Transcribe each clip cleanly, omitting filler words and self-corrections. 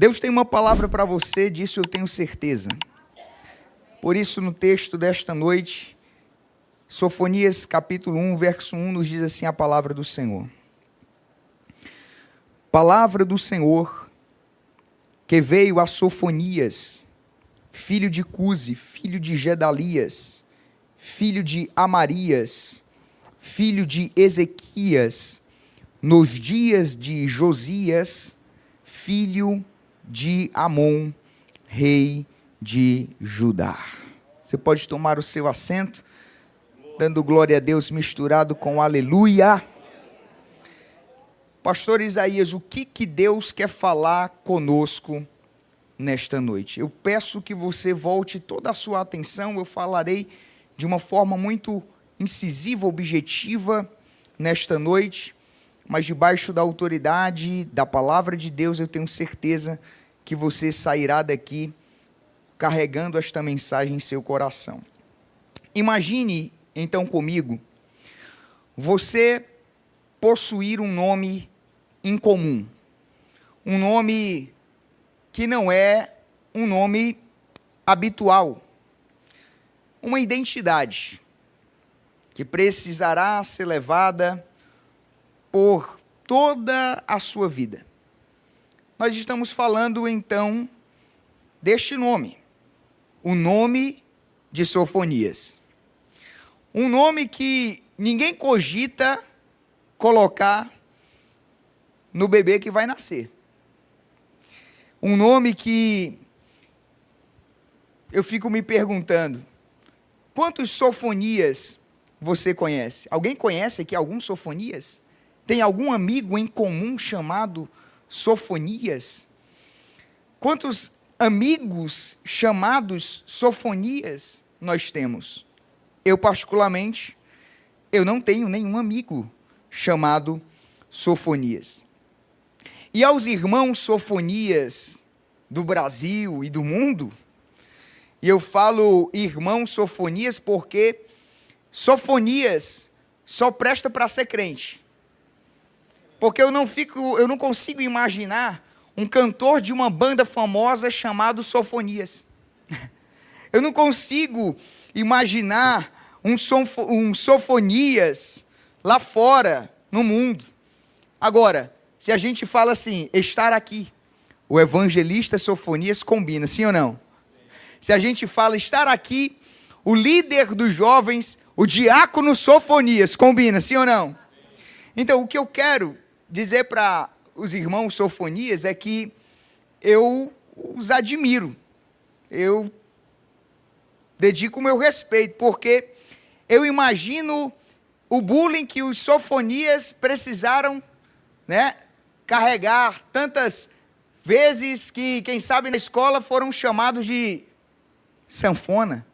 Deus tem uma palavra para você, disso eu tenho certeza. Por isso, no texto desta noite, Sofonias capítulo 1, verso 1, nos diz assim a palavra do Senhor. Palavra do Senhor, que veio a Sofonias, filho de Cusi, filho de Gedalias, filho de Amarias, filho de Ezequias, nos dias de Josias, filho de Amon, rei de Judá. Você pode tomar o seu assento, dando glória a Deus misturado com aleluia. Pastor Isaías, o que Deus quer falar conosco nesta noite? Eu peço que você volte toda a sua atenção, eu falarei de uma forma muito incisiva, objetiva nesta noite, mas debaixo da autoridade da palavra de Deus, eu tenho certeza que você sairá daqui carregando esta mensagem em seu coração. Imagine, então, comigo, você possuir um nome incomum, um nome que não é um nome habitual, uma identidade que precisará ser levada por toda a sua vida. Nós estamos falando, então, deste nome, o nome de Sofonias. Um nome que ninguém cogita colocar no bebê que vai nascer. Um nome que eu fico me perguntando, quantos Sofonias você conhece? Alguém conhece aqui algum Sofonias? Tem algum amigo em comum chamado Sofonias? Quantos amigos chamados Sofonias nós temos? Eu, particularmente, eu não tenho nenhum amigo chamado Sofonias. E aos irmãos Sofonias do Brasil e do mundo, e eu falo irmão Sofonias porque Sofonias só presta para ser crente. Porque eu não consigo imaginar um cantor de uma banda famosa chamado Sofonias. Eu não consigo imaginar um Sofonias lá fora, no mundo. Agora, se a gente fala assim, estar aqui, o evangelista Sofonias combina, sim ou não? Se a gente fala estar aqui, o líder dos jovens, o diácono Sofonias, combina, sim ou não? Então, o que eu quero dizer para os irmãos Sofonias é que eu os admiro, eu dedico o meu respeito, porque eu imagino o bullying que os Sofonias precisaram, carregar tantas vezes que, quem sabe, na escola foram chamados de sanfona.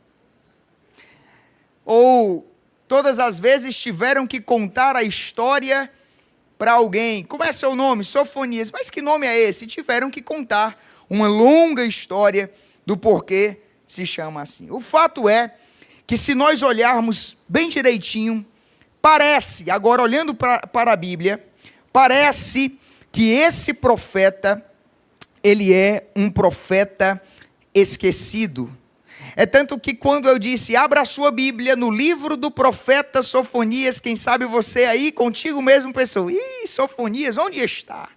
Ou todas as vezes tiveram que contar a história para alguém. Como é seu nome? Sofonias. Mas que nome é esse? Tiveram que contar uma longa história do porquê se chama assim. O fato é que, se nós olharmos bem direitinho, parece, agora olhando para a Bíblia, parece que esse profeta, ele é um profeta esquecido. É tanto que quando eu disse, abra a sua Bíblia no livro do profeta Sofonias, quem sabe você aí contigo mesmo pensou, Sofonias, onde está?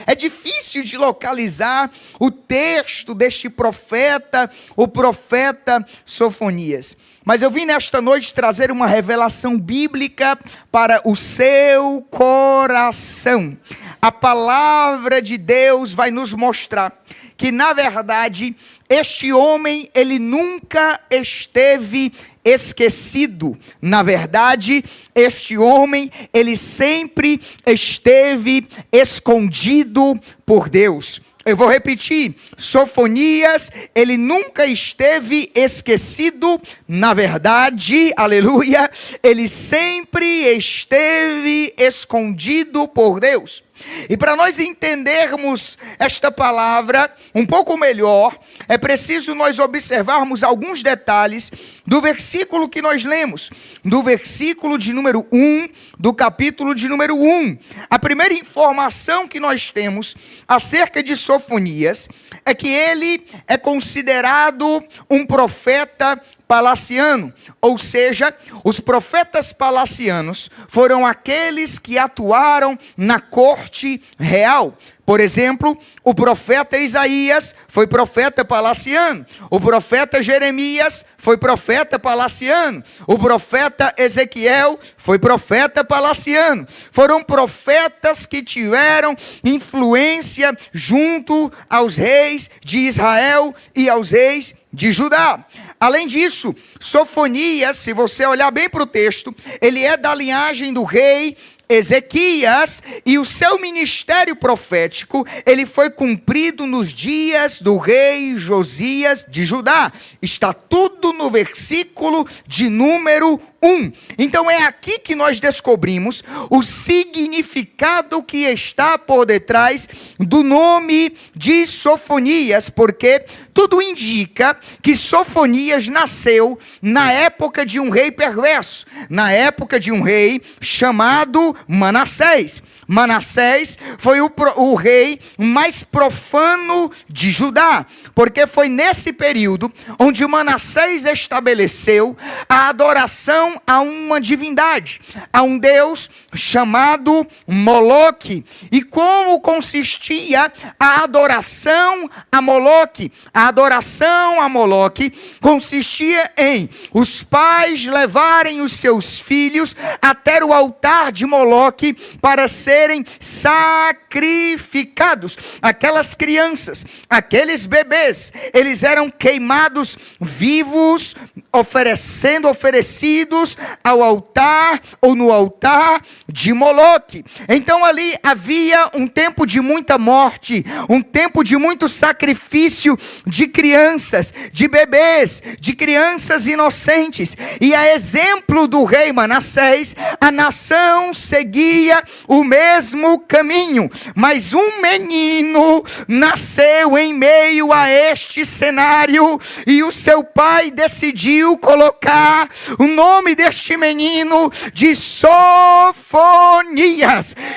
É difícil de localizar o texto deste profeta, o profeta Sofonias. Mas eu vim nesta noite trazer uma revelação bíblica para o seu coração. A palavra de Deus vai nos mostrar que, na verdade, este homem, ele nunca esteve esquecido. Na verdade, este homem, ele sempre esteve escondido por Deus. Eu vou repetir, Sofonias, ele nunca esteve esquecido, na verdade, aleluia, ele sempre esteve escondido por Deus. E para nós entendermos esta palavra um pouco melhor, é preciso nós observarmos alguns detalhes do versículo que nós lemos, do versículo de número 1, do capítulo de número 1. A primeira informação que nós temos acerca de Sofonias é que ele é considerado um profeta palaciano, ou seja, os profetas palacianos foram aqueles que atuaram na corte real. Por exemplo, o profeta Isaías foi profeta palaciano, o profeta Jeremias foi profeta palaciano, o profeta Ezequiel foi profeta palaciano. Foram profetas que tiveram influência junto aos reis de Israel e aos reis de Judá. Além disso, Sofonias, se você olhar bem para o texto, ele é da linhagem do rei Ezequias, e o seu ministério profético, ele foi cumprido nos dias do rei Josias de Judá. Está tudo no versículo de número 1. Então é aqui que nós descobrimos o significado que está por detrás do nome de Sofonias, porque tudo indica que Sofonias nasceu na época de um rei perverso, na época de um rei chamado Manassés. Manassés foi o rei mais profano de Judá, porque foi nesse período onde Manassés estabeleceu a adoração a uma divindade, a um deus chamado Moloque. E como consistia a adoração a Moloque? A adoração a Moloque consistia em os pais levarem os seus filhos até o altar de Moloque para serem sacrificados. Aquelas crianças, aqueles bebês, eles eram queimados vivos, oferecidos ao altar ou no altar de Moloque. Então ali havia um tempo de muita morte, um tempo de muito sacrifício de crianças, de bebês, de crianças inocentes. E a exemplo do rei Manassés, a nação seguia o mesmo caminho, mas um menino nasceu em meio a este cenário, e o seu pai decidiu colocar o nome deste menino de Sofonias.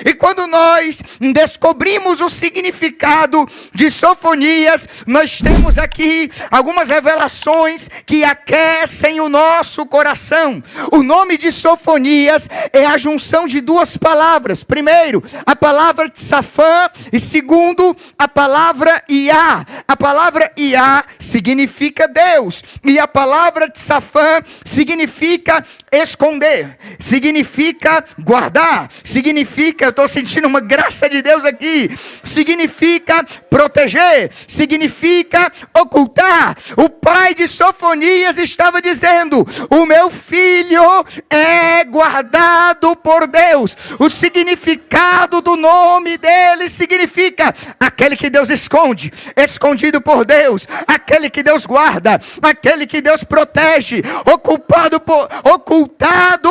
E quando nós descobrimos o significado de Sofonias, nós temos aqui algumas revelações que aquecem o nosso coração. O nome de Sofonias é a junção de duas palavras. Primeiro, a palavra Tsafã, e segundo, a palavra Iá. A palavra Iá significa Deus, e a palavra Tsafã significa esconder, significa guardar, significa, eu estou sentindo uma graça de Deus aqui, significa proteger, significa ocultar. O pai de Sofonias estava dizendo: o meu filho é guardado por Deus. O significado do nome dele significa aquele que Deus esconde, escondido por Deus, aquele que Deus guarda, aquele que Deus protege, ocultado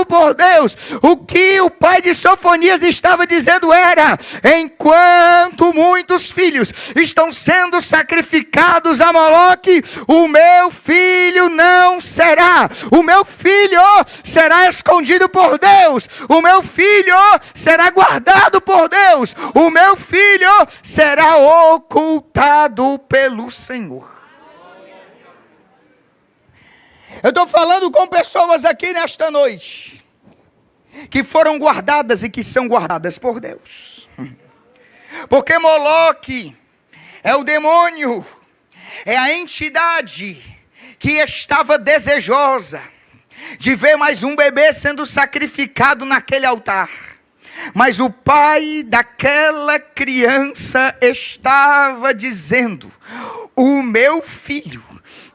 por Deus. O que o pai de Sofonias estava dizendo era: enquanto muitos filhos estão sendo sacrificados a Moloque, o meu filho não será. O meu filho será escondido por Deus. O meu filho será guardado por Deus. O meu filho será ocultado pelo Senhor. Eu estou falando com pessoas aqui nesta noite que foram guardadas e que são guardadas por Deus. Porque Moloque é o demônio, é a entidade que estava desejosa de ver mais um bebê sendo sacrificado naquele altar. Mas o pai daquela criança estava dizendo: o meu filho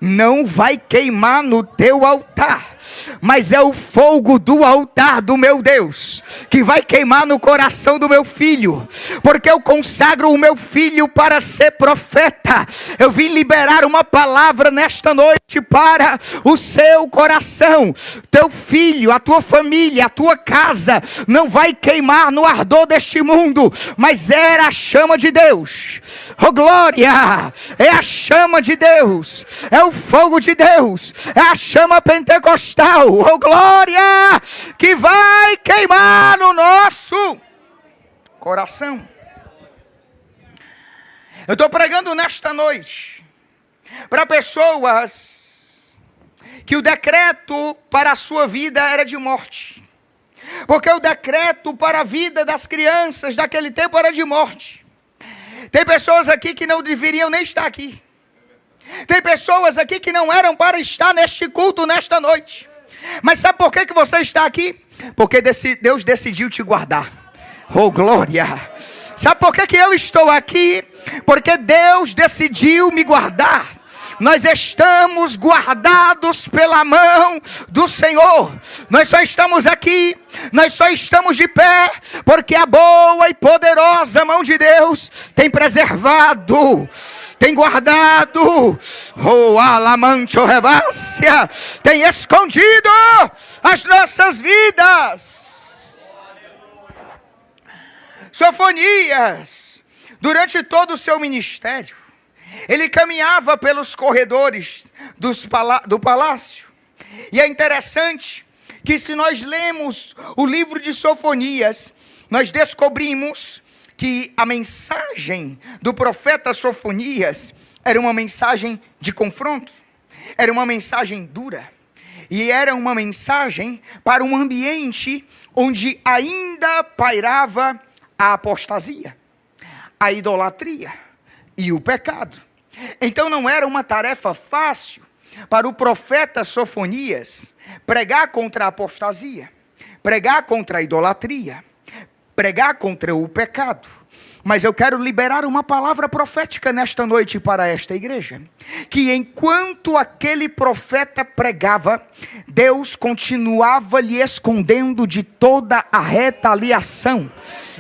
não vai queimar no teu altar, mas é o fogo do altar do meu Deus que vai queimar no coração do meu filho, porque eu consagro o meu filho para ser profeta. Eu vim liberar uma palavra nesta noite para o seu coração. Teu filho, a tua família, a tua casa não vai queimar no ardor deste mundo, mas era a chama de Deus. Oh glória, é a chama de Deus, é o fogo de Deus, é a chama pentecostal, oh glória, que vai queimar no nosso coração. Eu estou pregando nesta noite para pessoas que o decreto para a sua vida era de morte, porque o decreto para a vida das crianças daquele tempo era de morte. Tem pessoas aqui que não deveriam nem estar aqui. Tem pessoas aqui que não eram para estar neste culto nesta noite. Mas sabe por que você está aqui? Porque Deus decidiu te guardar. Oh glória! Sabe por que eu estou aqui? Porque Deus decidiu me guardar. Nós estamos guardados pela mão do Senhor. Nós só estamos aqui, nós só estamos de pé, porque a boa e poderosa mão de Deus tem preservado, tem guardado, oh alamancho revácia, tem escondido as nossas vidas. Sofonias, durante todo o seu ministério, ele caminhava pelos corredores do palácio. E é interessante que se nós lemos o livro de Sofonias, nós descobrimos que a mensagem do profeta Sofonias era uma mensagem de confronto, era uma mensagem dura, e era uma mensagem para um ambiente onde ainda pairava a apostasia, a idolatria e o pecado. Então não era uma tarefa fácil para o profeta Sofonias pregar contra a apostasia, pregar contra a idolatria, pregar contra o pecado. Mas eu quero liberar uma palavra profética nesta noite para esta igreja, que enquanto aquele profeta pregava, Deus continuava lhe escondendo de toda a retaliação.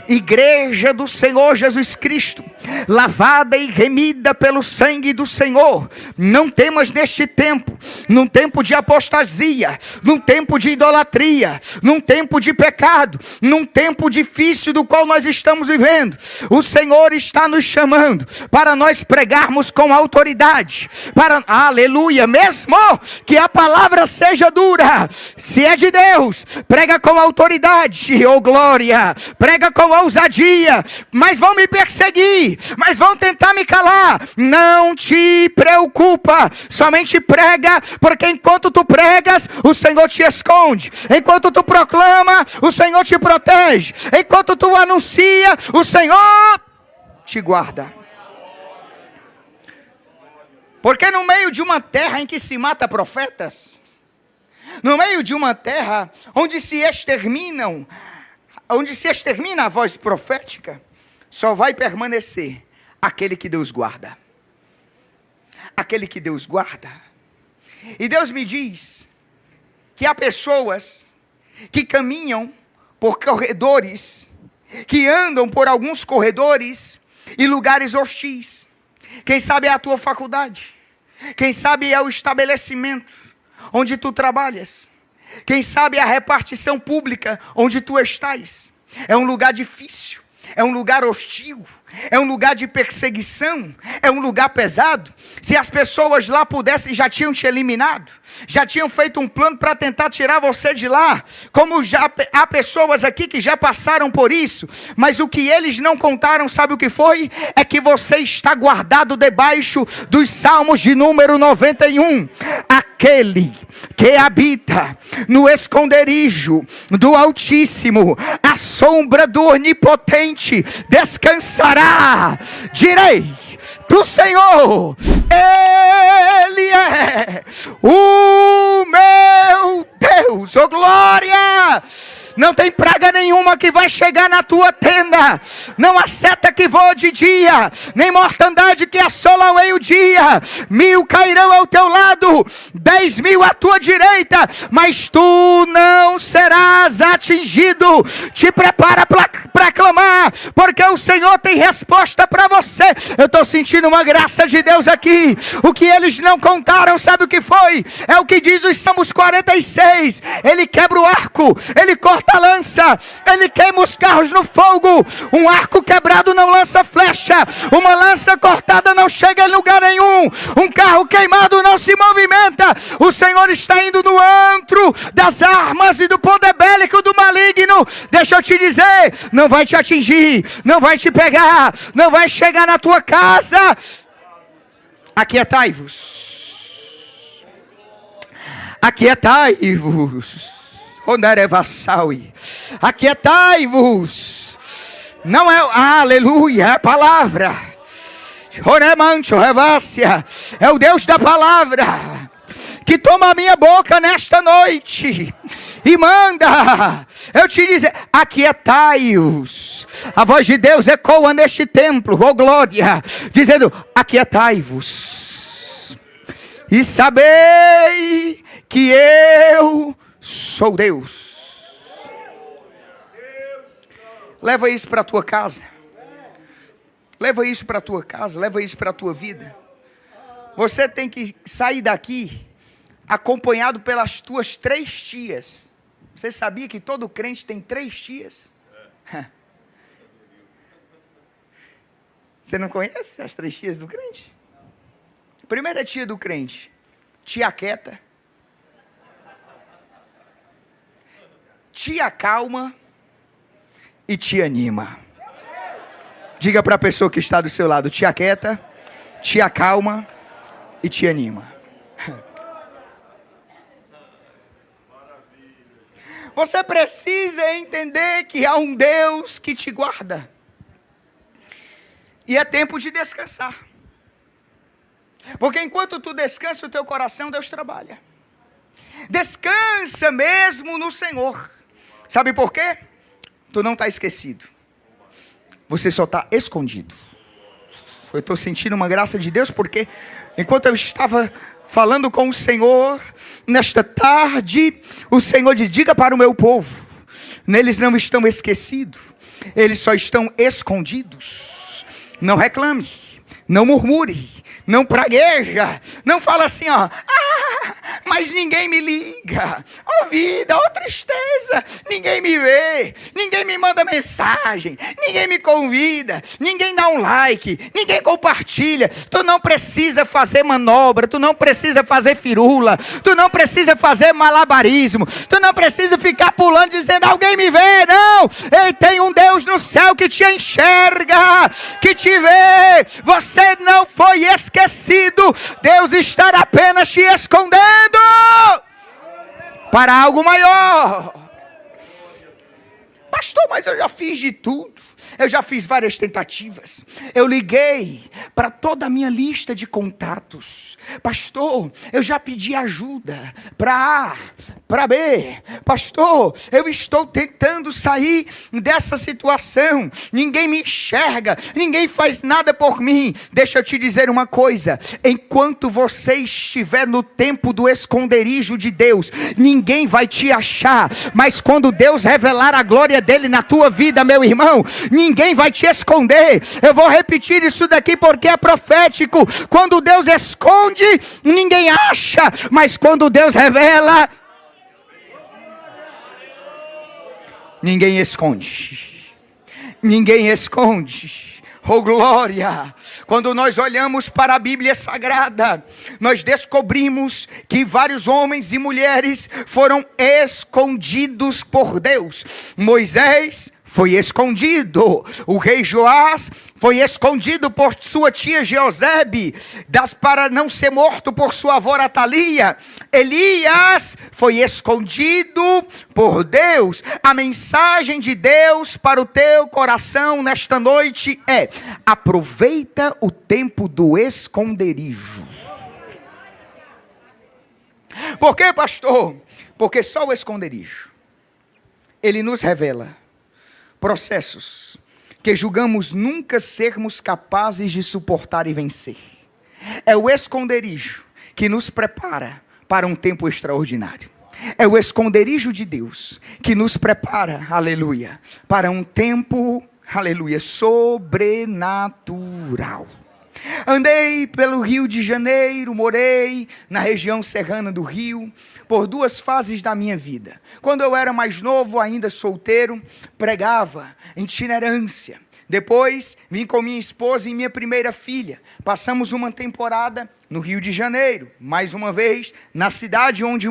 Igreja do Senhor Jesus Cristo, lavada e remida pelo sangue do Senhor, não temas neste tempo, num tempo de apostasia, num tempo de idolatria, num tempo de pecado, num tempo difícil do qual nós estamos vivendo. O Senhor está nos chamando para nós pregarmos com autoridade, para, aleluia, mesmo que a palavra seja dura, se é de Deus, prega com autoridade, oh glória, prega com ousadia, mas vão me perseguir, mas vão tentar me calar. Não te preocupa, somente prega, porque enquanto tu pregas, o Senhor te esconde. Enquanto tu proclama, o Senhor te protege. Enquanto tu anuncia, o Senhor te guarda. Porque no meio de uma terra em que se mata profetas, no meio de uma terra onde se extermina a voz profética, só vai permanecer aquele que Deus guarda. Aquele que Deus guarda. E Deus me diz que há pessoas que caminham por corredores, que andam por alguns corredores e lugares hostis. Quem sabe é a tua faculdade, quem sabe é o estabelecimento onde tu trabalhas, quem sabe é a repartição pública onde tu estás. É um lugar difícil, é um lugar hostil, é um lugar de perseguição, é um lugar pesado. Se as pessoas lá pudessem, já tinham te eliminado, já tinham feito um plano para tentar tirar você de lá, como já há pessoas aqui que já passaram por isso, mas o que eles não contaram, sabe o que foi? É que você está guardado debaixo dos Salmos de número 91, aquele que habita no esconderijo do Altíssimo, a sombra do Onipotente descansará. Direi do Senhor, Ele é o meu Deus, oh glória! Não tem praga nenhuma que vai chegar na tua tenda, não há seta que voa de dia, nem mortandade que assola ao meio-dia. dia, 1000 cairão ao teu lado, 10.000 à tua direita, mas tu não serás atingido. Te prepara para clamar, porque o Senhor tem resposta para você. Eu estou sentindo uma graça de Deus aqui. O que eles não contaram, sabe o que foi? É o que diz os Salmos 46. Ele quebra o arco, ele corta a lança, ele queima os carros no fogo. Um arco quebrado não lança flecha, uma lança cortada não chega em lugar nenhum, um carro queimado não se movimenta. O Senhor está indo no antro das armas e do poder bélico do maligno. Deixa eu te dizer, não vai te atingir, não vai te pegar, não vai chegar na tua casa. Aquietai-vos, aquietai-vos, aquietai-vos. Não é, aleluia, é a palavra. É o Deus da palavra que toma a minha boca nesta noite e manda eu te dizer: aquietai-vos. A voz de Deus ecoa neste templo, oh glória, dizendo: aquietai-vos e sabei que eu sou Deus. Leva isso para a tua casa. Leva isso para a tua casa, leva isso para a tua vida. Você tem que sair daqui acompanhado pelas tuas 3 tias. Você sabia que todo crente tem 3 tias? Você não conhece as 3 tias do crente? A primeira tia do crente, tia quieta, tia calma e tia anima. Diga para a pessoa que está do seu lado: tia quieta, tia calma e tia anima. Você precisa entender que há um Deus que te guarda. E é tempo de descansar. Porque enquanto tu descansa o teu coração, Deus trabalha. Descansa mesmo no Senhor. Sabe por quê? Tu não está esquecido. Você só está escondido. Eu estou sentindo uma graça de Deus, porque enquanto eu estava falando com o Senhor, nesta tarde, o Senhor diz: diga para o meu povo, neles não estão esquecidos, eles só estão escondidos. Não reclame, não murmure, não pragueja, não fala assim, ó: mas ninguém me liga, ó vida, ó tristeza, ninguém me vê, ninguém me manda mensagem, ninguém me convida, ninguém dá um like, ninguém compartilha. Tu não precisa fazer manobra, tu não precisa fazer firula, tu não precisa fazer malabarismo, tu não precisa ficar pulando dizendo: alguém me vê. Não, ei, tem um Deus no céu que te enxerga, que te vê. Você não foi esquecido. Deus está apenas te escondendo para algo maior. Pastor, mas eu já fiz de tudo. Eu já fiz várias tentativas. Eu liguei para toda a minha lista de contatos. Pastor, eu já pedi ajuda para A, para B. Pastor, eu estou tentando sair dessa situação. Ninguém me enxerga, ninguém faz nada por mim. Deixa eu te dizer uma coisa: enquanto você estiver no tempo do esconderijo de Deus, ninguém vai te achar. Mas quando Deus revelar a glória dele na tua vida, meu irmão, ninguém vai te esconder. Eu vou repetir isso daqui porque é profético. Quando Deus esconde, ninguém acha, mas quando Deus revela, ninguém esconde. Ninguém esconde. Oh glória! Quando nós olhamos para a Bíblia Sagrada, nós descobrimos que vários homens e mulheres foram escondidos por Deus. Moisés foi escondido, o rei Joás foi escondido por sua tia Jeozebe, para não ser morto por sua avó Atalia. Elias foi escondido por Deus. A mensagem de Deus para o teu coração nesta noite é: aproveita o tempo do esconderijo. Por quê, pastor? Porque só o esconderijo, ele nos revela processos que julgamos nunca sermos capazes de suportar e vencer. É o esconderijo que nos prepara para um tempo extraordinário. É o esconderijo de Deus que nos prepara, aleluia, para um tempo, aleluia, sobrenatural. Andei pelo Rio de Janeiro, morei na região serrana do Rio, por 2 fases da minha vida. Quando eu era mais novo, ainda solteiro, pregava em itinerância. Depois, vim com minha esposa e minha primeira filha. Passamos uma temporada no Rio de Janeiro, mais uma vez, na cidade onde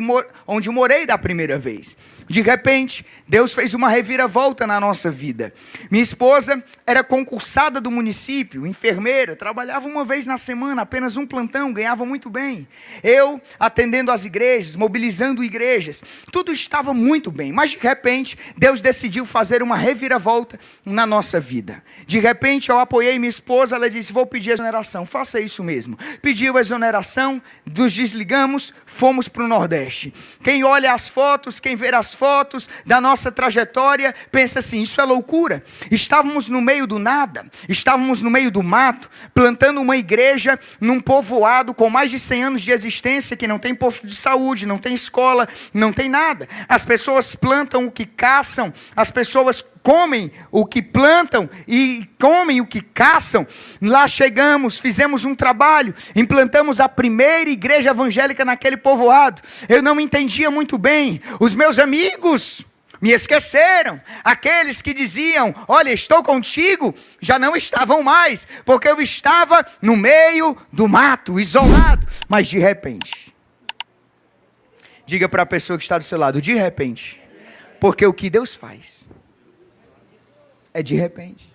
morei da primeira vez. De repente, Deus fez uma reviravolta na nossa vida. Minha esposa era concursada do município, enfermeira, trabalhava uma vez na semana, apenas um plantão, ganhava muito bem. Eu, atendendo às igrejas, mobilizando igrejas, tudo estava muito bem. Mas de repente, Deus decidiu fazer uma reviravolta na nossa vida. De repente, eu apoiei minha esposa, ela disse, vou pedir exoneração, faça isso mesmo. Pediu exoneração, nos desligamos, fomos para o Nordeste. Quem olha as fotos, quem vê as fotos da nossa trajetória, pensa assim, isso é loucura. Estávamos no meio do nada, estávamos no meio do mato, plantando uma igreja num povoado com mais de 100 anos de existência, que não tem posto de saúde, não tem escola, não tem nada. As pessoas plantam o que caçam, as pessoas comem o que plantam e comem o que caçam. Lá chegamos, fizemos um trabalho, implantamos a primeira igreja evangélica naquele povoado. Eu não entendia muito bem, os meus amigos me esqueceram, aqueles que diziam, olha, estou contigo, já não estavam mais, porque eu estava no meio do mato, isolado. Mas de repente, diga para a pessoa que está do seu lado, de repente, porque o que Deus faz é de repente.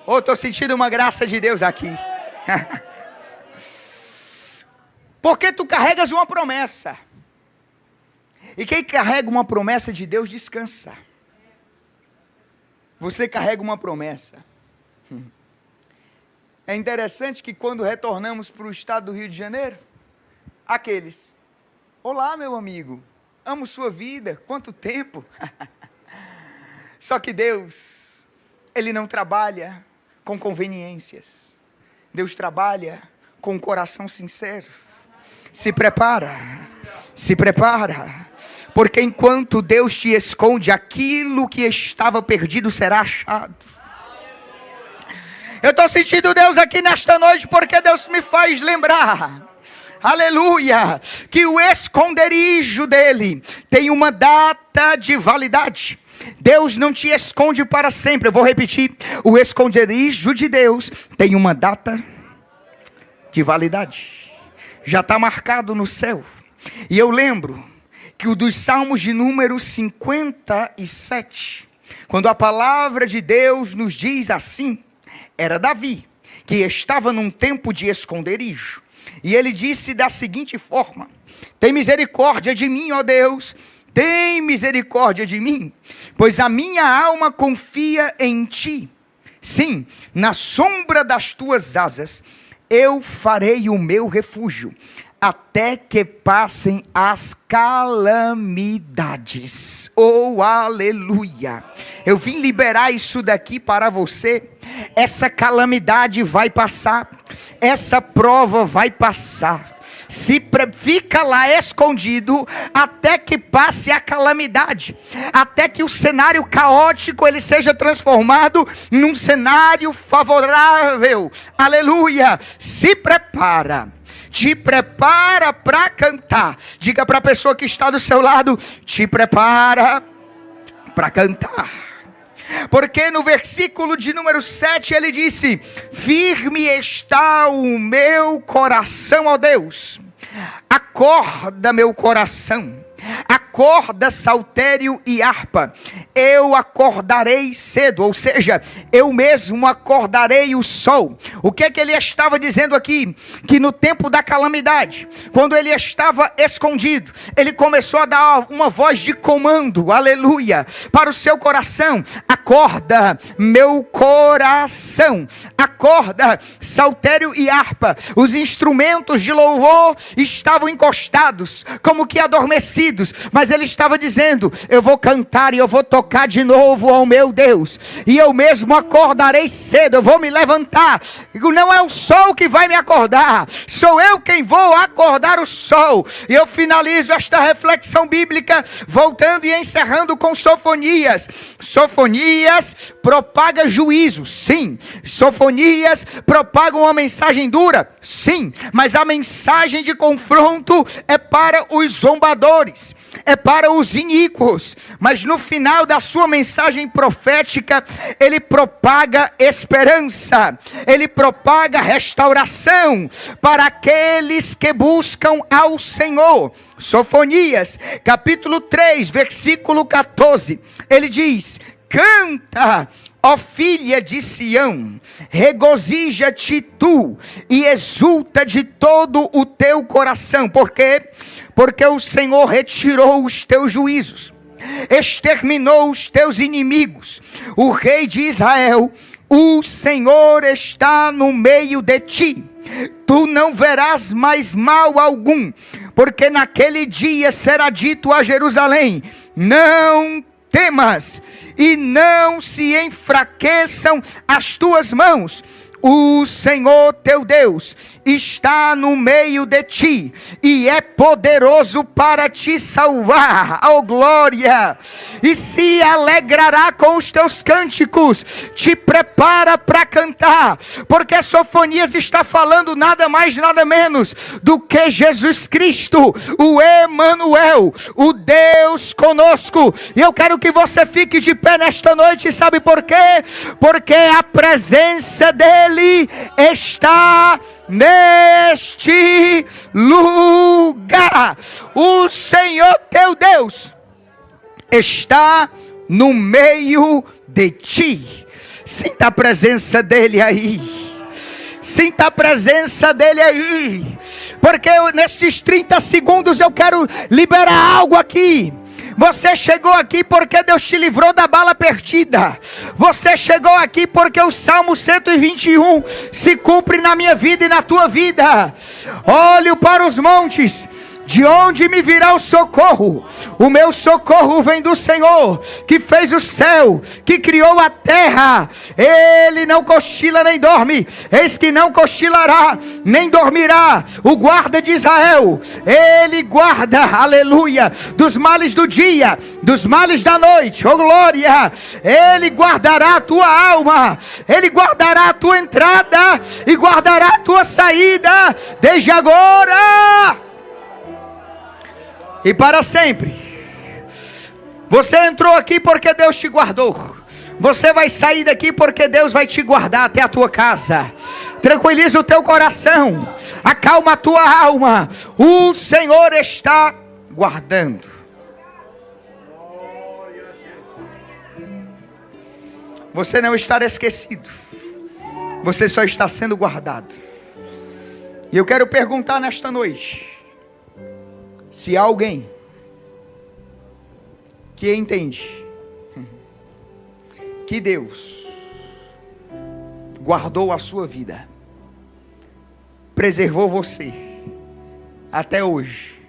Estou sentindo uma graça de Deus aqui. Porque tu carregas uma promessa. E quem carrega uma promessa de Deus descansa. Você carrega uma promessa. É interessante que quando retornamos para o estado do Rio de Janeiro, aqueles, olá meu amigo, amo sua vida, quanto tempo. Só que Deus, Ele não trabalha com conveniências. Deus trabalha com um coração sincero. Se prepara, porque enquanto Deus te esconde, aquilo que estava perdido será achado. Eu estou sentindo Deus aqui nesta noite, porque Deus me faz lembrar, aleluia, que o esconderijo dele tem uma data de validade. Deus não te esconde para sempre. Eu vou repetir, o esconderijo de Deus tem uma data de validade. Já está marcado no céu. E eu lembro que o dos Salmos de número 57, quando a palavra de Deus nos diz assim, era Davi, que estava num tempo de esconderijo. E ele disse da seguinte forma, tem misericórdia de mim, ó Deus, tem misericórdia de mim, pois a minha alma confia em ti. Sim, na sombra das tuas asas, eu farei o meu refúgio, até que passem as calamidades. Oh, aleluia. Eu vim liberar isso daqui para você. Essa calamidade vai passar, essa prova vai passar. Fica lá escondido até que passe a calamidade, até que o cenário caótico ele seja transformado num cenário favorável. Aleluia. Se prepara. Te prepara para cantar. Diga para a pessoa que está do seu lado, te prepara para cantar. Porque no versículo de número 7 ele disse, firme está o meu coração, ó Deus. Acorda meu coração. Acorda saltério e harpa. Eu acordarei cedo, ou seja, eu mesmo acordarei o sol. O que é que ele estava dizendo aqui? Que no tempo da calamidade, quando ele estava escondido, ele começou a dar uma voz de comando, aleluia, para o seu coração. Acorda meu coração. Acorda saltério e harpa. Os instrumentos de louvor estavam encostados, como que adormecidos, mas mas ele estava dizendo: eu vou cantar e eu vou tocar de novo ao meu Deus, e eu mesmo acordarei cedo, eu vou me levantar. Não é o sol que vai me acordar, sou eu quem vou acordar o sol. E eu finalizo esta reflexão bíblica voltando e encerrando com Sofonias. Sofonias propaga juízo, sim. Sofonias propaga uma mensagem dura, sim. Mas a mensagem de confronto é para os zombadores, é para os iníquos. Mas no final da sua mensagem profética, ele propaga esperança, ele propaga restauração para aqueles que buscam ao Senhor. Sofonias, capítulo 3, versículo 14, ele diz: canta, ó filha de Sião, regozija-te tu e exulta de todo o teu coração. Por quê? Porque o Senhor retirou os teus juízos, exterminou os teus inimigos. O rei de Israel, o Senhor está no meio de ti. Tu não verás mais mal algum, porque naquele dia será dito a Jerusalém: não temas, e não se enfraqueçam as tuas mãos. O Senhor teu Deus está no meio de ti, e é poderoso para te salvar. Oh glória! E se alegrará com os teus cânticos. Te prepara para cantar, porque Sofonias está falando nada mais nada menos do que Jesus Cristo, o Emanuel, o Deus conosco. E eu quero que você fique de pé nesta noite. Sabe por quê? Porque a presença dele está neste lugar. O Senhor teu Deus está no meio de ti. Sinta a presença dele aí. Sinta a presença dele aí. Porque nesses 30 segundos eu quero liberar algo aqui. Você chegou aqui porque Deus te livrou da bala perdida. Você chegou aqui porque o Salmo 121 se cumpre na minha vida e na tua vida. Olho para os montes, de onde me virá o socorro? O meu socorro vem do Senhor, que fez o céu, que criou a terra. Ele não cochila nem dorme, eis que não cochilará, nem dormirá. O guarda de Israel, ele guarda, aleluia, dos males do dia, dos males da noite. Oh glória! Ele guardará a tua alma, ele guardará a tua entrada e guardará a tua saída, desde agora e para sempre. Você entrou aqui porque Deus te guardou. Você vai sair daqui porque Deus vai te guardar até a tua casa. Tranquiliza o teu coração, acalma a tua alma. O Senhor está guardando. Você não está esquecido, você só está sendo guardado. E eu quero perguntar nesta noite: se há alguém que entende que Deus guardou a sua vida, preservou você até hoje,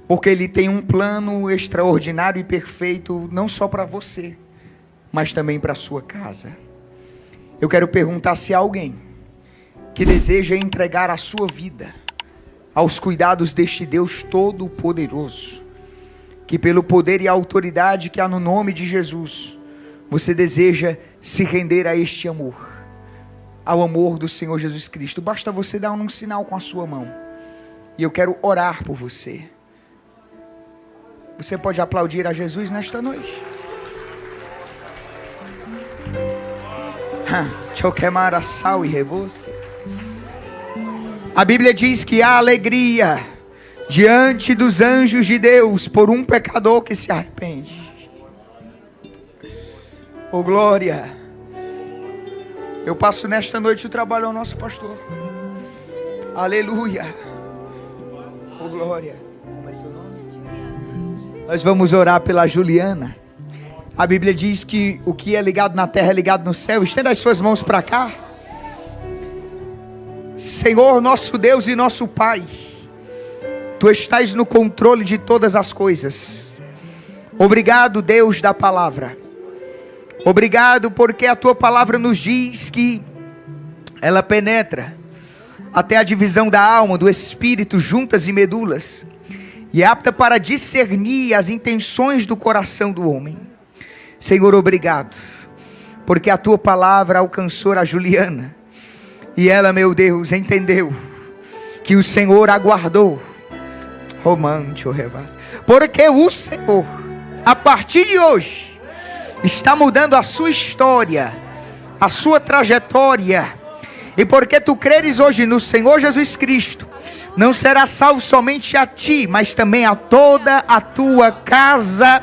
porque Ele tem um plano extraordinário e perfeito, não só para você, mas também para a sua casa. Eu quero perguntar se há alguém que deseja entregar a sua vida aos cuidados deste Deus Todo-Poderoso, que pelo poder e autoridade que há no nome de Jesus, você deseja se render a este amor, ao amor do Senhor Jesus Cristo. Basta você dar um sinal com a sua mão, e eu quero orar por você. Você pode aplaudir a Jesus nesta noite? A Bíblia diz que há alegria diante dos anjos de Deus por um pecador que se arrepende. Oh glória! Eu passo nesta noite o trabalho ao nosso pastor. Aleluia! Oh glória! Como é seu nome? Nós vamos orar pela Juliana. A Bíblia diz que o que é ligado na terra é ligado no céu. Estenda as suas mãos para cá. Senhor, nosso Deus e nosso Pai, Tu estás no controle de todas as coisas. Obrigado, Deus da palavra. Obrigado porque a tua palavra nos diz que ela penetra até a divisão da alma, do espírito, juntas e medulas, e é apta para discernir as intenções do coração do homem. Senhor, obrigado, porque a tua palavra alcançou a Juliana, e ela, meu Deus, entendeu que o Senhor aguardou, porque o Senhor, a partir de hoje, está mudando a sua história, a sua trajetória. E porque tu creres hoje no Senhor Jesus Cristo, não será salvo somente a ti, mas também a toda a tua casa,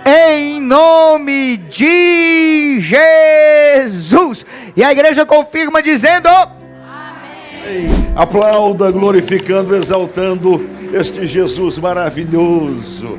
em nome de Jesus. E a igreja confirma dizendo: amém. Aplauda, glorificando, exaltando este Jesus maravilhoso.